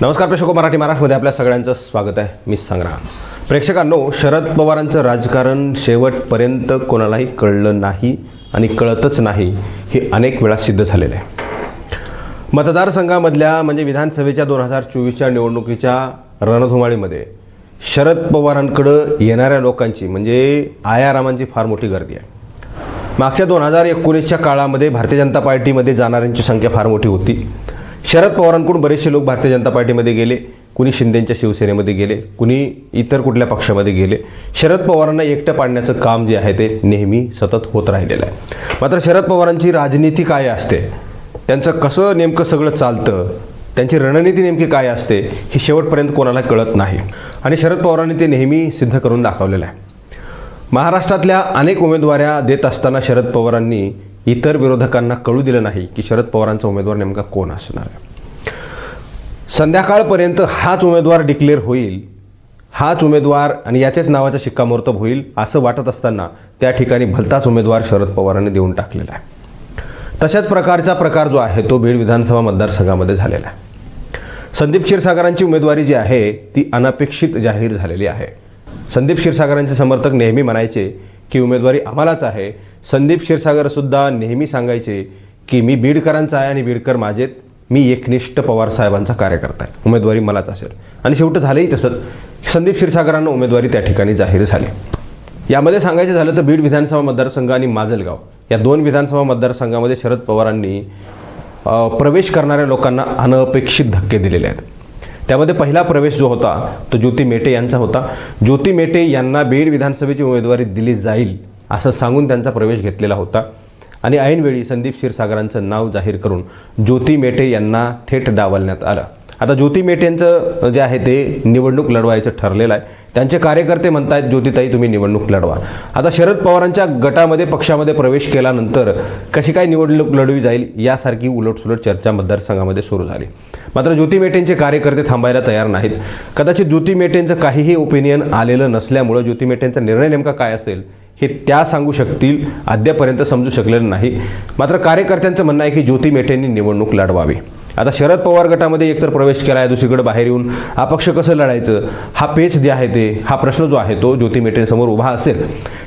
नमस्कार प्रेक्षको, मराठी महाराष्ट्रमध्ये आपल्या सगळ्यांचं स्वागत आहे. मी संग्राम. प्रेक्षकांनो, शरद पवारांचं राजकारण शेवटपर्यंत कोणालाही कळलं नाही आणि कळतच नाही हे अनेक वेळा सिद्ध झालेलं आहे. मतदारसंघामधल्या म्हणजे विधानसभेच्या 2024च्या निवडणुकीच्या रणधुमाळीमध्ये शरद पवारांकडं येणाऱ्या लोकांची म्हणजे आयारामांची फार मोठी गर्दी आहे. मागच्या 2019च्या काळामध्ये भारतीय जनता पार्टीमध्ये जाणाऱ्यांची संख्या फार मोठी होती. शरद पवारांकडून बरेचसे लोक भारतीय जनता पार्टीमध्ये गेले, कुणी शिंदेंच्या शिवसेनेमध्ये गेले, कुणी इतर कुठल्या पक्षामध्ये गेले. शरद पवारांना एकटं पाडण्याचं काम जे आहे ते नेहमी सतत होत राहिलेलं आहे. मात्र शरद पवारांची राजनीती काय असते, त्यांचं कसं नेमकं सगळं चालतं, त्यांची रणनीती नेमकी काय असते ही शेवटपर्यंत कोणाला कळत नाही आणि शरद पवारांनी ते नेहमी सिद्ध करून दाखवलेलं आहे. महाराष्ट्रातल्या अनेक उमेदवाऱ्या देत असताना शरद पवारांनी इतर विरोधकांना कळू दिलं नाही की शरद पवारांचा उमेदवार नेमका कोण असणार आहे. संध्याकाळपर्यंत हाच उमेदवार डिक्लेअर होईल, हाच उमेदवार आणि याच्याच नावाचा शिक्कामोर्तब होईल असं वाटत असताना त्या ठिकाणी भलताच उमेदवार शरद पवारांनी देऊन टाकलेला आहे. तशाच प्रकारचा प्रकार जो आहे तो बीड विधानसभा मतदारसंघामध्ये झालेला आहे. संदीप क्षीरसागरांची उमेदवारी जी आहे ती अनपेक्षित जाहीर झालेली आहे. संदीप क्षीरसागरांचे समर्थक नेहमी म्हणायचे की उमेदवारी आम्हालाच आहे. संदीप क्षीरसागरसुद्धा नेहमी सांगायचे की मी बीडकरांचा आहे आणि बीडकर माझेत, मी एकनिष्ठ पवार साहेबांचा कार्यकर्ता आहे, उमेदवारी मलाच असेल. आणि शेवटी झालंही तसंच. संदीप क्षीरसागरांना उमेदवारी त्या ठिकाणी जाहीर झाली. यामध्ये सांगायचं झालं तर बीड विधानसभा मतदारसंघ आणि माजलगाव या दोन विधानसभा मतदारसंघामध्ये शरद पवारांनी प्रवेश करणाऱ्या लोकांना अनपेक्षित धक्के दिलेले आहेत. त्यामध्ये पहिला प्रवेश जो होता तो ज्योती मेटे यांचा होता. ज्योती मेटे यांना बीड विधानसभेची उमेदवारी दिली जाईल असं सांगून त्यांचा प्रवेश घेतलेला होता आणि ऐनवेळी संदीप क्षीरसागरांचं नाव जाहीर करून ज्योती मेटे यांना थेट डावलण्यात आलं. आता ज्योती मेटेंचं जे आहे ते निवडणूक लढवायचं ठरलेलं आहे. त्यांचे कार्यकर्ते म्हणतात ज्योतिताई तुम्ही निवडणूक लढवा. आता शरद पवारांच्या गटामध्ये पक्षामध्ये प्रवेश केल्यानंतर कशी काय निवडणूक लढवी जाईल यासारखी उलटसुलट चर्चा मतदारसंघामध्ये सुरू झाली. मात्र ज्योती मेटेंचे कार्यकर्ते थांबायला तयार नाहीत. कदाचित ज्योती मेटेंचं काहीही ओपिनियन आलेलं नसल्यामुळं ज्योती मेटेंचा निर्णय नेमका काय असेल हे त्या सांगू शकतील, अद्यापर्यंत समजू शकलेलं नाही. मात्र कार्यकर्त्यांचं म्हणणं आहे की ज्योती मेटेंनी निवडणूक लढवावी. आता शरद पवार गटामध्ये एकतर प्रवेश केला आहे, दुसरीकडे बाहेर येऊन अपक्ष कसं लढायचं हा पेच जे आहे ते हा प्रश्न जो आहे तो ज्योती मेटेंसमोर उभा असेल.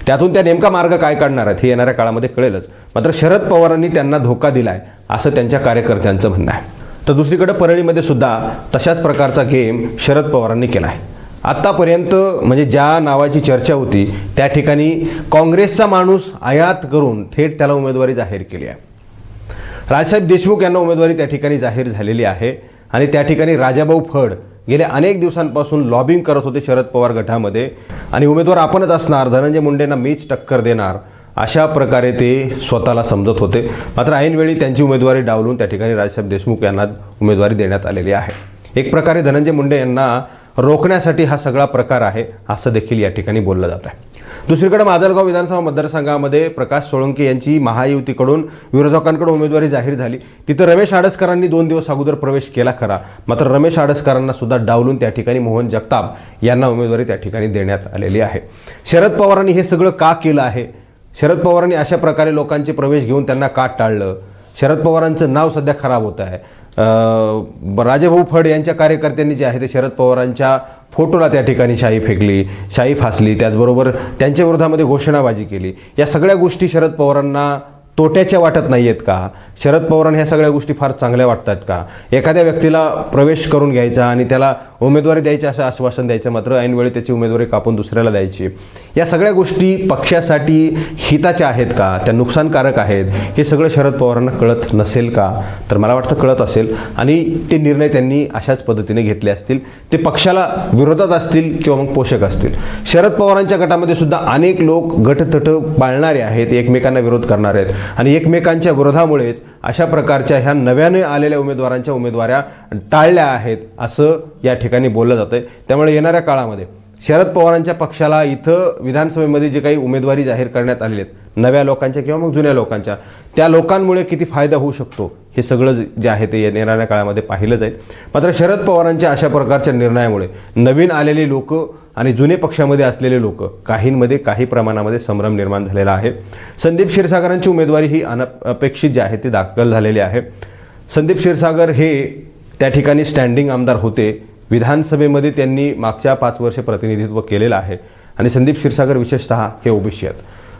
त्यातून त्या नेमका मार्ग काय काढणार आहेत हे येणाऱ्या काळामध्ये कळेलच. मात्र शरद पवारांनी त्यांना धोका दिला आहे असं त्यांच्या कार्यकर्त्यांचं म्हणणं आहे. तर दुसरीकडे परळीमध्ये सुद्धा तशाच प्रकारचा गेम शरद पवारांनी केला आहे. आत्तापर्यंत म्हणजे ज्या नावाची चर्चा होती त्या ठिकाणी काँग्रेसचा माणूस आयात करून थेट त्याला उमेदवारी जाहीर केली आहे. राजसाहेब देशमुख यांना उमेदवारी त्या ठिकाणी जाहीर झालेली आहे आणि त्या ठिकाणी राजाभाऊ फड गेल्या अनेक दिवसांपासून लॉबिंग करत होते शरद पवार गटामध्ये आणि उमेदवार आपणच असणार, धनंजय मुंडेंना मीच टक्कर देणार अशा प्रकारे ते स्वतःला समजत होते. मात्र ऐनवेळी त्यांची उमेदवारी डावलून त्या ठिकाणी राजसाहेब देशमुख यांना उमेदवारी देण्यात आलेली आहे. एक प्रकारे धनंजय मुंडे यांना रोखण्यासाठी हा सगळा प्रकार आहे असं देखील या ठिकाणी बोललं जात आहे. दुसरीकडे माजलगाव विधानसभा मतदारसंघामध्ये प्रकाश सोळंके यांची महायुतीकडून विरोधकांकडून उमेदवारी जाहीर झाली. तिथं रमेश आडसकरांनी 2 दिवस अगोदर प्रवेश केला खरा, मात्र रमेश आडसकरांना सुद्धा डावलून त्या ठिकाणी मोहन जगताप यांना उमेदवारी त्या ठिकाणी देण्यात आलेली आहे. शरद पवारांनी हे सगळं का केलं आहे? शरद पवारांनी अशा प्रकारे लोकांचे प्रवेश घेऊन त्यांना का टाळलं? शरद पवारांचं नाव सध्या खराब होत आहे. राजाभाऊ फड यांच्या कार्यकर्त्यांनी जे आहे ते शरद पवारांच्या फोटोला त्या ठिकाणी शाई फेकली, शाई फासली, त्याचबरोबर त्यांच्या विरोधामध्ये घोषणाबाजी केली. या सगळ्या गोष्टी शरद पवारांना तोट्याच्या वाटत नाही आहेत का? शरद पवारांना ह्या सगळ्या गोष्टी फार चांगल्या वाटतात का? एखाद्या व्यक्तीला प्रवेश करून घ्यायचा आणि त्याला उमेदवारी द्यायची असं आश्वासन द्यायचं, मात्र ऐनवेळी त्याची उमेदवारी कापून दुसऱ्याला द्यायची, या सगळ्या गोष्टी पक्षासाठी हिताच्या आहेत का? त्या नुकसानकारक आहेत? हे सगळं शरद पवारांना कळत नसेल का? तर मला वाटतं कळत असेल आणि ते निर्णय त्यांनी अशाच पद्धतीने घेतले असतील. ते पक्षाला विरोधात असतील किंवा मग पोषक असतील. शरद पवारांच्या गटामध्ये सुद्धा अनेक लोक गटतट पाळणारे आहेत, एकमेकांना विरोध करणारे आहेत आणि एकमेकांच्या विरोधामुळेच अशा प्रकारच्या ह्या नव्याने आलेल्या उमेदवारांच्या उमेदवाऱ्या टाळल्या आहेत असं या ठिकाणी बोललं जातं आहे. त्यामुळे येणाऱ्या काळामध्ये शरद पवारांच्या पक्षाला इथं विधानसभेमध्ये जे काही उमेदवारी जाहीर करण्यात आलेले आहेत नव्या लोकांच्या किंवा मग जुन्या लोकांच्या, त्या लोकांमुळे किती फायदा होऊ शकतो हे सगळं जे आहे ते येणाऱ्या काळामध्ये पाहिलं जाईल. मात्र शरद पवारांच्या अशा प्रकारच्या निर्णयामुळे नवीन आलेले लोक आणि जुने पक्षामध्ये असलेले लोक काहींमध्ये काही प्रमाणामध्ये संभ्रम निर्माण झालेला आहे. संदीप क्षीरसागरांची उमेदवारी ही अनपेक्षित जी आहे ती दाखल झालेली आहे. संदीप क्षीरसागर हे त्या ठिकाणी स्टँडिंग आमदार होते. विधानसभेमध्ये त्यांनी मागच्या 5 वर्षे प्रतिनिधित्व केलेलं आहे आणि संदीप क्षीरसागर विशेषतः हे ओबीसी आहेत.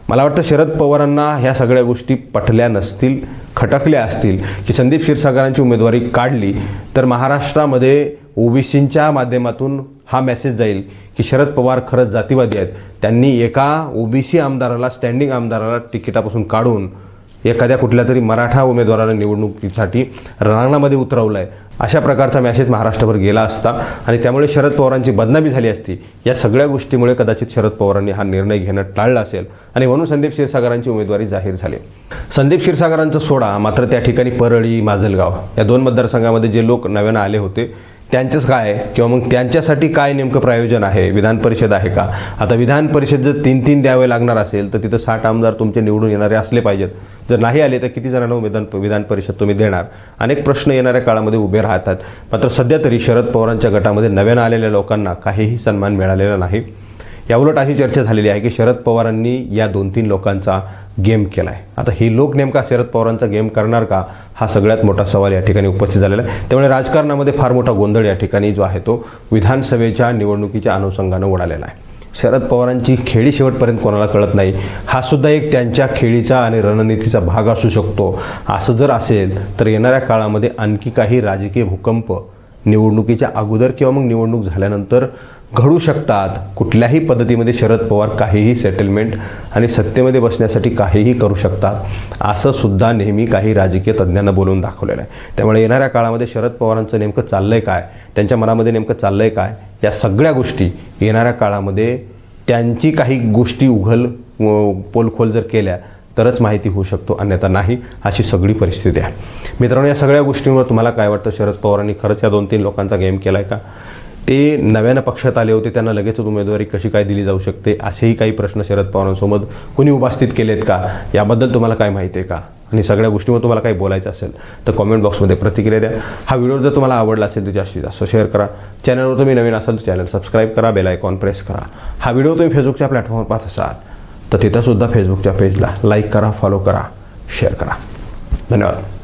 मला वाटतं शरद पवारांना ह्या सगळ्या गोष्टी पटल्या नसतील, खटकल्या असतील की संदीप क्षीरसागरांची उमेदवारी काढली तर महाराष्ट्रामध्ये ओबीसींच्या माध्यमातून हा मेसेज जाईल की शरद पवार खरंच जातीवादी आहेत. त्यांनी एका ओबीसी आमदाराला, स्टँडिंग आमदाराला तिकिटापासून काढून एखाद्या कुठल्या तरी मराठा उमेदवाराला निवडणुकीसाठी रणांगणामध्ये उतरवलं आहे, अशा प्रकारचा मेसेज महाराष्ट्रभर गेला असता आणि त्यामुळे शरद पवारांची बदनामी झाली असती. या सगळ्या गोष्टीमुळे कदाचित शरद पवारांनी हा निर्णय घेणं टाळलं असेल आणि म्हणून संदीप क्षीरसागरांची उमेदवारी जाहीर झाली. संदीप क्षीरसागरांचं सोडा, मात्र त्या ठिकाणी परळी, माजलगाव या 2 मतदारसंघामध्ये जे लोक नव्यानं आले होते त्यांचंच काय किंवा मग त्यांच्यासाठी काय नेमकं प्रायोजन आहे? विधान परिषद आहे का? आता विधान परिषद जर 3 द्यावे लागणार असेल तर तिथं 60 आमदार तुमचे निवडून येणारे असले पाहिजेत. जर नाही आले तर किती जणांना विधान परिषद तुम्ही देणार? अनेक प्रश्न येणाऱ्या काळामध्ये उभे राहतात. मात्र सध्या तरी शरद पवारांच्या गटामध्ये नव्यानं आलेल्या लोकांना काहीही सन्मान मिळालेला नाही. याउलट अशी चर्चा झालेली आहे की शरद पवारांनी या 2-3 लोकांचा गेम केला आहे. आता ही लोक नेमका शरद पवारांचा गेम करणार का, हा सगळ्यात मोठा सवाल या ठिकाणी उपस्थित झालेला आहे. त्यामुळे राजकारणामध्ये फार मोठा गोंधळ या ठिकाणी जो आहे तो विधानसभेच्या निवडणुकीच्या अनुषंगानं उडालेला आहे. शरद पवारांची खेळी शेवटपर्यंत कोणाला कळत नाही. हा सुद्धा एक त्यांच्या खेळीचा आणि रणनीतीचा भाग असू शकतो. असं जर असेल तर येणाऱ्या काळामध्ये आणखी काही राजकीय भूकंप निवडणुकीच्या अगोदर किंवा मग निवडणूक झाल्यानंतर घडू शकतात. कुठल्याही पद्धतीमध्ये शरद पवार काहीही सेटलमेंट आणि सत्तेमध्ये बसण्यासाठी काहीही करू शकतात, असं सुद्धा नेहमी काही राजकीय तज्ज्ञांना बोलून दाखवलेलं आहे. त्यामुळे येणाऱ्या काळामध्ये शरद पवारांचं नेमकं चाललंय काय, त्यांच्या मनामध्ये नेमकं चाललंय काय, या सगळ्या गोष्टी येणाऱ्या काळामध्ये त्यांची काही गोष्टी उघल पोलखोल जर केल्या तरच माहिती होऊ शकतो, अन्यथा नाही, अशी सगळी परिस्थिती आहे. मित्रांनो, या सगळ्या गोष्टींवर तुम्हाला काय वाटतं? शरद पवारांनी खरंच या 2-3 लोकांचा गेम केला आहे का? ते नव्यानं पक्षात आले होते, त्यांना लगेचच उमेदवारी कशी काय दिली जाऊ शकते, असेही काही प्रश्न शरद पवारांसोबत कोणी उपस्थित केलेत का? याबद्दल तुम्हाला काय माहिती आहे का? आणि सगळ्या गोष्टींवर तुम्हाला काही बोलायचं असेल तर कॉमेंट बॉक्समध्ये प्रतिक्रिया द्या. हा व्हिडिओ जर तुम्हाला आवडला असेल तर जास्तीत जास्त शेअर करा. चॅनलवर तुम्ही नवीन असाल तर चॅनल सबस्क्राईब करा, बेल आयकॉन प्रेस करा. हा व्हिडिओ तुम्ही फेसबुकच्या प्लॅटफॉर्मवर पाहत असाल तर तिथंसुद्धा फेसबुकच्या पेजला लाईक करा, फॉलो करा, शेअर करा. धन्यवाद.